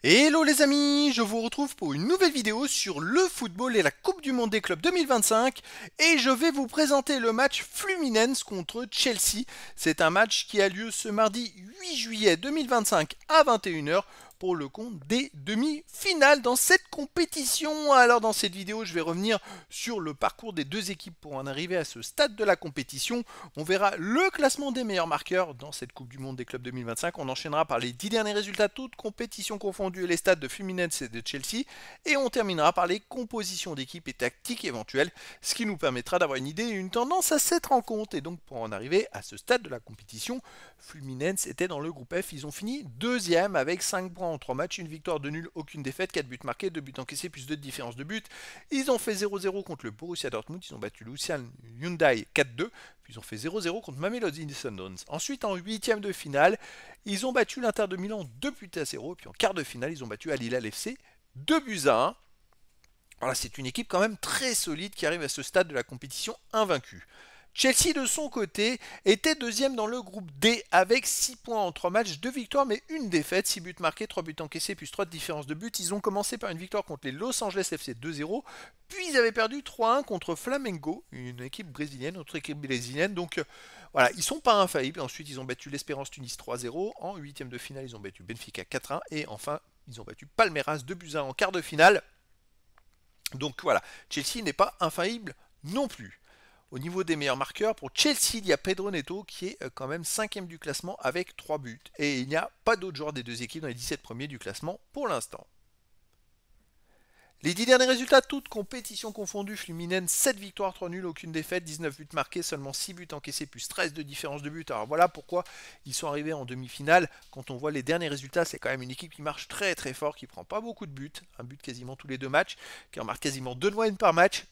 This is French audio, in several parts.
Hello les amis, je vous retrouve pour une nouvelle vidéo sur le football et la Coupe du Monde des clubs 2025 et je vais vous présenter le match Fluminense contre Chelsea. C'est un match qui a lieu ce mardi 8 juillet 2025 à 21 h pour le compte des demi-finales dans cette compétition. Alors dans cette vidéo, je vais revenir sur le parcours des deux équipes pour en arriver à ce stade de la compétition. On verra le classement des meilleurs marqueurs dans cette Coupe du Monde des clubs 2025. On enchaînera par les 10 derniers résultats, toutes compétitions confondues, et les stades de Fluminense et de Chelsea. Et on terminera par les compositions d'équipes et tactiques éventuelles, ce qui nous permettra d'avoir une idée et une tendance à cette rencontre. Et donc pour en arriver à ce stade de la compétition, Fluminense était dans le groupe F. Ils ont fini deuxième avec 5 points en 3 matchs, une victoire, de nul, aucune défaite, 4 buts marqués, 2 buts encaissés plus 2 de différence de but. Ils ont fait 0-0 contre le Borussia Dortmund, ils ont battu Lucian Hyundai 4-2, puis ils ont fait 0-0 contre Mamelodi Sundowns. Ensuite, en huitième de finale, ils ont battu l'Inter de Milan 2 buts à 0, et puis en quart de finale, ils ont battu Al Hilal FC 2 buts à 1. Voilà, c'est une équipe quand même très solide qui arrive à ce stade de la compétition invaincue. Chelsea de son côté était deuxième dans le groupe D avec 6 points en 3 matchs, 2 victoires mais une défaite, 6 buts marqués, 3 buts encaissés plus 3 de différence de but. Ils ont commencé par une victoire contre les Los Angeles FC 2-0, puis ils avaient perdu 3-1 contre Flamengo, une équipe brésilienne, autre équipe brésilienne. Donc voilà, ils sont pas infaillibles. Ensuite ils ont battu l'Espérance Tunis 3-0, en huitième de finale ils ont battu Benfica 4-1 et enfin ils ont battu Palmeiras 2-1 en quart de finale. Donc voilà, Chelsea n'est pas infaillible non plus. Au niveau des meilleurs marqueurs, pour Chelsea, il y a Pedro Neto qui est quand même cinquième du classement avec 3 buts. Et il n'y a pas d'autres joueurs des deux équipes dans les 17 premiers du classement pour l'instant. Les 10 derniers résultats, toutes compétitions confondues, Fluminense 7 victoires, 3 nuls, aucune défaite, 19 buts marqués, seulement 6 buts encaissés, plus 13 de différence de but. Alors voilà pourquoi ils sont arrivés en demi-finale. Quand on voit les derniers résultats, c'est quand même une équipe qui marche très très fort, qui prend pas beaucoup de buts, un but quasiment tous les deux matchs, qui en marque quasiment 2 de moyenne par match.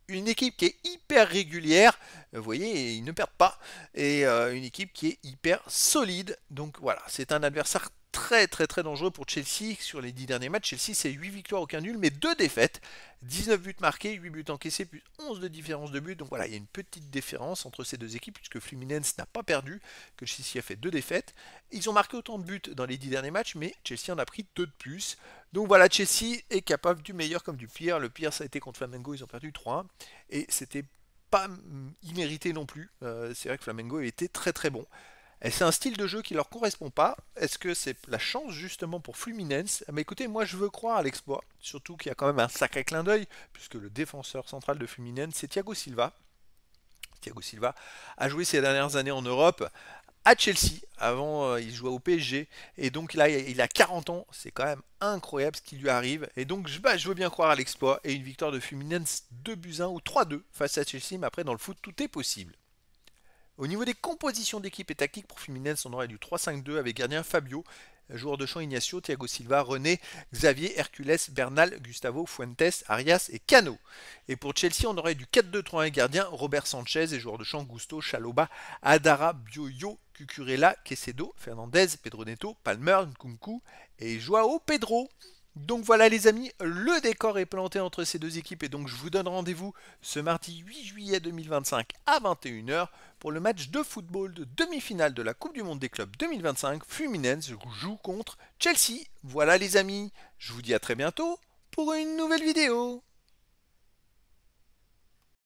Une équipe qui est hyper régulière, vous voyez, ils ne perdent pas, et une équipe qui est hyper solide. Donc voilà, c'est un adversaire très très très dangereux pour Chelsea sur les 10 derniers matchs. Chelsea, c'est 8 victoires, aucun nul, mais 2 défaites, 19 buts marqués, 8 buts encaissés, plus 11 de différence de but. Donc voilà, il y a une petite différence entre ces deux équipes, puisque Fluminense n'a pas perdu, que Chelsea a fait 2 défaites. Ils ont marqué autant de buts dans les 10 derniers matchs, mais Chelsea en a pris 2 de plus. Donc voilà, Chelsea est capable du meilleur comme du pire. Le pire, ça a été contre Flamengo, ils ont perdu 3-1. Et c'était pas immérité non plus. C'est vrai que Flamengo était très très bon. Et c'est un style de jeu qui leur correspond pas. Est-ce que c'est la chance justement pour Fluminense? Mais écoutez, moi je veux croire à l'exploit. Surtout qu'il y a quand même un sacré clin d'œil, puisque le défenseur central de Fluminense, c'est Thiago Silva. Thiago Silva a joué ces dernières années en Europe à Chelsea. Avant, il jouait au PSG. Et donc là, il a 40 ans. C'est quand même incroyable ce qui lui arrive. Et donc, je veux bien croire à l'exploit. Et une victoire de Fluminense 2 buts 1 ou 3-2 face à Chelsea. Mais après, dans le foot, tout est possible. Au niveau des compositions d'équipe et tactique pour Fluminense, on aurait du 3-5-2 avec gardien Fabio, joueur de champ Ignacio, Thiago Silva, René, Xavier, Hercules, Bernal, Gustavo, Fuentes, Arias et Cano. Et pour Chelsea, on aurait du 4-2-3-1 gardien Robert Sanchez et joueur de champ Gusto, Chaloba, Adara, Bioyo, Cucurella, Quesedo, Fernandez, Pedro Neto, Palmer, Nkunku et Joao Pedro. Donc voilà les amis, le décor est planté entre ces deux équipes et donc je vous donne rendez-vous ce mardi 8 juillet 2025 à 21 h pour le match de football de demi-finale de la Coupe du Monde des clubs 2025. Fluminense joue contre Chelsea. Voilà les amis, je vous dis à très bientôt pour une nouvelle vidéo.